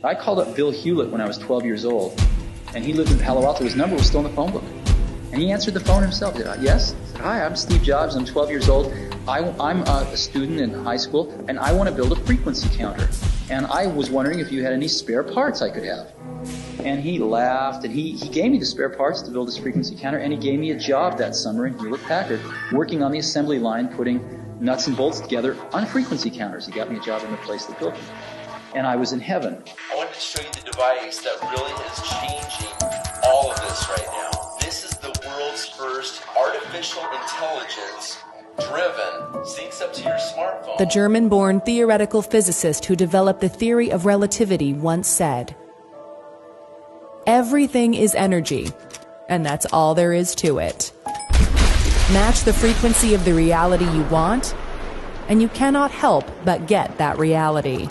I called up Bill Hewlett when I was 12 years old, and he lived in Palo Alto. His number was still in the phone book. And he answered the phone himself. He said, yes? I said, hi, I'm Steve Jobs. I'm 12 years old. I'm a student in high school, and I want to build a frequency counter. And I was wondering if you had any spare parts I could have. And he laughed, and he gave me the spare parts to build this frequency counter, and he gave me a job that summer in Hewlett-Packard, working on the assembly line, putting nuts and bolts together on frequency counters. He got me a job in the place that built them. And I was in heaven. I wanted to show you the device that really is changing all of this right now. This is the world's first artificial intelligence driven, syncs up to your smartphone. The German-born theoretical physicist who developed the theory of relativity once said, "Everything is energy, and that's all there is to it. Match the frequency of the reality you want, and you cannot help but get that reality.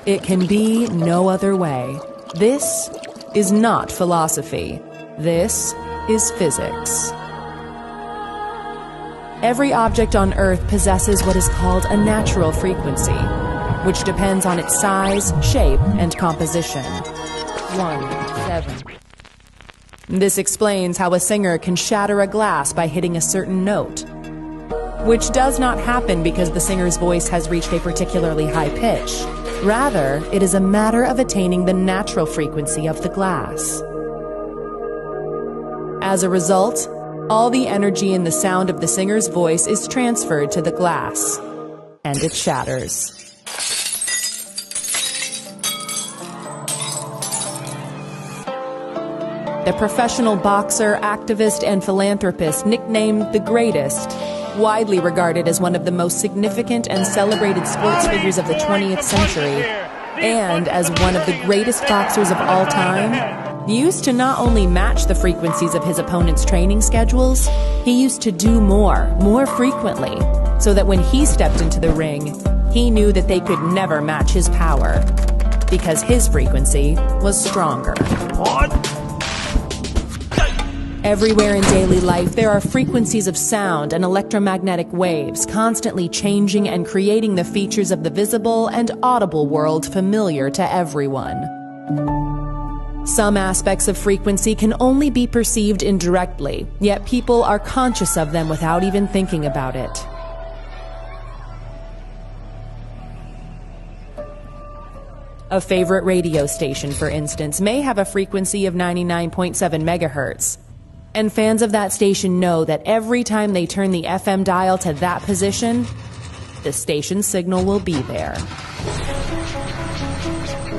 It can be no other way. This is not philosophy. This is physics." Every object on Earth possesses what is called a natural frequency, which depends on its size, shape, and composition. 1-7. This explains how a singer can shatter a glass by hitting a certain note, which does not happen because the singer's voice has reached a particularly high pitch. Rather, it is a matter of attaining the natural frequency of the glass. As a result, all the energy in the sound of the singer's voice is transferred to the glass, and it shatters. The professional boxer, activist, and philanthropist nicknamed the Greatest, widely regarded as one of the most significant and celebrated sports figures of the 20th century, and as one of the greatest boxers of all time, used to not only match the frequencies of his opponent's training schedules, he used to do more frequently, so that when he stepped into the ring, he knew that they could never match his power, because his frequency was stronger. Everywhere in daily life, there are frequencies of sound and electromagnetic waves constantly changing and creating the features of the visible and audible world familiar to everyone. Some aspects of frequency can only be perceived indirectly, yet people are conscious of them without even thinking about it. A favorite radio station, for instance, may have a frequency of 99.7 megahertz. And fans of that station know that every time they turn the FM dial to that position, the station's signal will be there.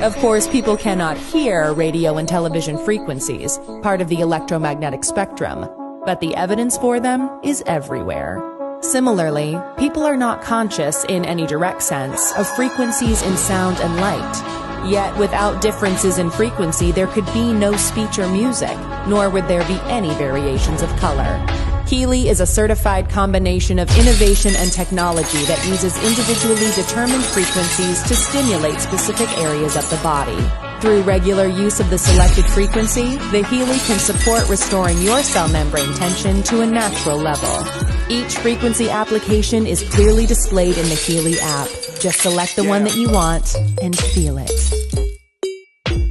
Of course, people cannot hear radio and television frequencies, part of the electromagnetic spectrum, but the evidence for them is everywhere. Similarly, people are not conscious, in any direct sense, of frequencies in sound and light. Yet, without differences in frequency, there could be no speech or music, nor would there be any variations of color. Healy is a certified combination of innovation and technology that uses individually determined frequencies to stimulate specific areas of the body. Through regular use of the selected frequency, the Healy can support restoring your cell membrane tension to a natural level. Each frequency application is clearly displayed in the Healy app. Just select the one that you want and feel it.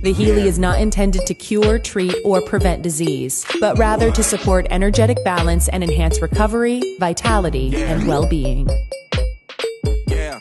The Healy is not intended to cure, treat, or prevent disease, but rather to support energetic balance and enhance recovery, vitality, and well-being. Yeah.